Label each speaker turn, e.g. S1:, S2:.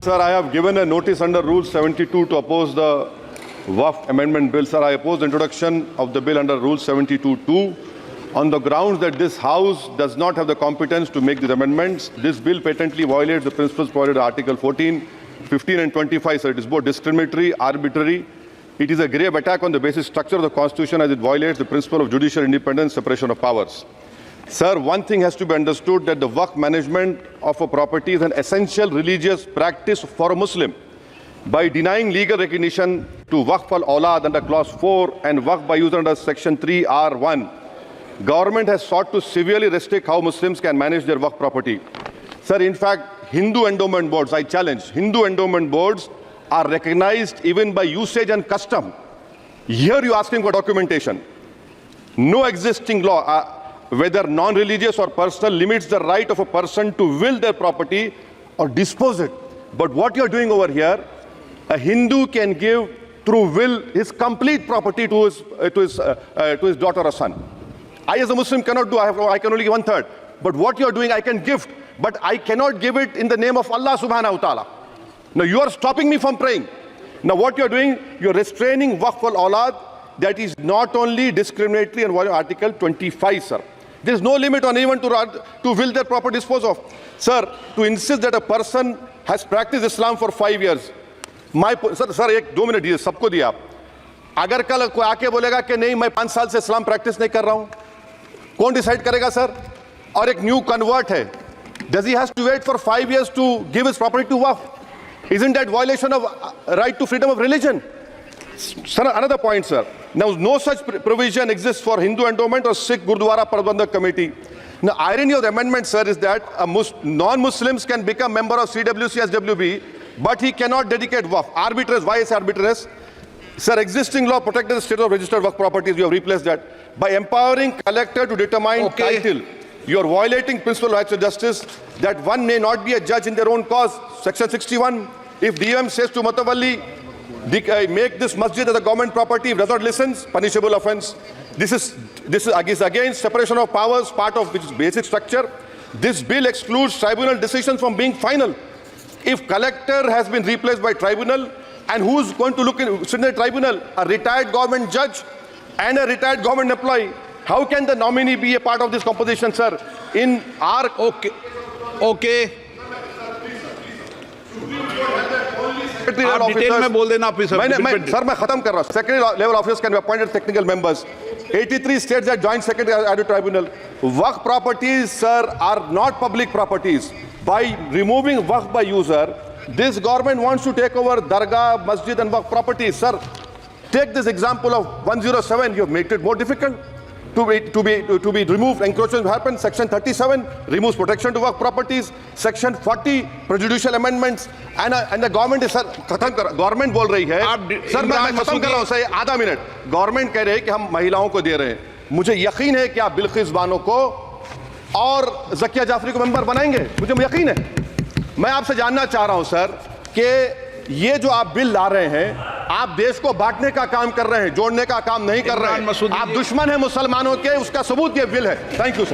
S1: Sir, I have given a notice under Rule 72 to oppose the Waqf Amendment Bill. Sir, I oppose the introduction of the bill under Rule 72(2) on the grounds that this House does not have the competence to make these amendments. This bill patently violates the principles provided in Article 14, 15 and 25. Sir, it is both discriminatory, arbitrary. It is a grave attack on the basic structure of the Constitution as it violates the principle of judicial independence, separation of powers. Sir, one thing has to be understood, that the Waqf management of a property is an essential religious practice for a Muslim. By denying legal recognition to Waqf al-Awlad under Clause 4 and Waqf by user under Section 3(r)(1), government has sought to severely restrict how Muslims can manage their Waqf property. Sir, in fact, Hindu endowment boards, I challenge, Hindu endowment boards are recognized even by usage and custom. Here you are asking for documentation. No existing law, whether non-religious or personal, limits the right of a person to will their property or dispose it. But what you are doing over here, a Hindu can give through will his complete property to his daughter or son. I as a Muslim cannot do, I can only give 1/3. But what you are doing, I can gift, but I cannot give it in the name of Allah subhanahu wa ta'ala. Now you are stopping me from praying. Now what you are doing, you are restraining Waqf al-Awlad. That is not only discriminatory and violating Article 25, sir. There is no limit on anyone to will their property dispose of. Sir, to insist that a person has practiced Islam for 5 years. Sir एक 2 minute दिए, सबको दिया आप. अगर कल कोई आके बोलेगा कि नहीं मैं 5 साल से इस्लाम प्रैक्टिस नहीं कर रहा हूं, कौन डिसाइड करेगा सर? और एक न्यू कन्वर्ट है, does he has to wait for 5 years to give his property to Waqf? Isn't that violation of right to freedom of religion? Sir, another point, sir. Now, no such provision exists for Hindu endowment or Sikh Gurdwara Prabandhak Committee. Now, irony of the amendment, sir, is that non-Muslims can become member of CWC, SWB, but he cannot dedicate Waqf. Arbitrary. Why is arbitrary? Sir, existing law protected the state of registered Waqf properties. You have replaced that. By empowering collector to determine title, you are violating principle of rights of justice, that one may not be a judge in their own cause. Section 61. If DM says to Matawalli, make this masjid as a government property, if does not listen, punishable offence. This is against separation of powers, part of which is basic structure. This bill excludes tribunal decisions from being final. If collector has been replaced by tribunal, and who's going to sit in the tribunal? A retired government judge and a retired government employee. How can the nominee be a part of this composition, sir? In our
S2: okay. आप detail में बोल देना officer.
S1: Sir मैं खत्म कर रहा हूं. Secretary level officers can be appointed technical members. 83 states that joint secretary at the tribunal. Waqf properties, sir, are not public properties. By removing Waqf by user, this government wants to take over Dargah, Masjid and Waqf properties. Sir, take this example of 107. You have made it more difficult to be removed. Encroachment happens. Section 37 removes protection to Waqf properties. Section 40 prejudicial amendments. And the government is, sir, government बोल रही है. Sir मैं खत्म कर रहा हूं sir, आधा minute. Government कह रहे हैं कि हम महिलाओं को दे रहे हैं. मुझे यकीन है कि आप बिल्किस बानो को और ज़किया जाफरी को मेंबर बनाएंगे. मुझे यकीन है. मैं आपसे जानना चाह रहा हूं सर कि ये जो आप बिल ला रहे हैं, आप देश को बांटने का काम कर रहे हैं, जोड़ने का काम नहीं कर रहे हैं. आप दुश्मन हैं मुसलमानों के, उसका सबूत ये बिल है. Thank you sir.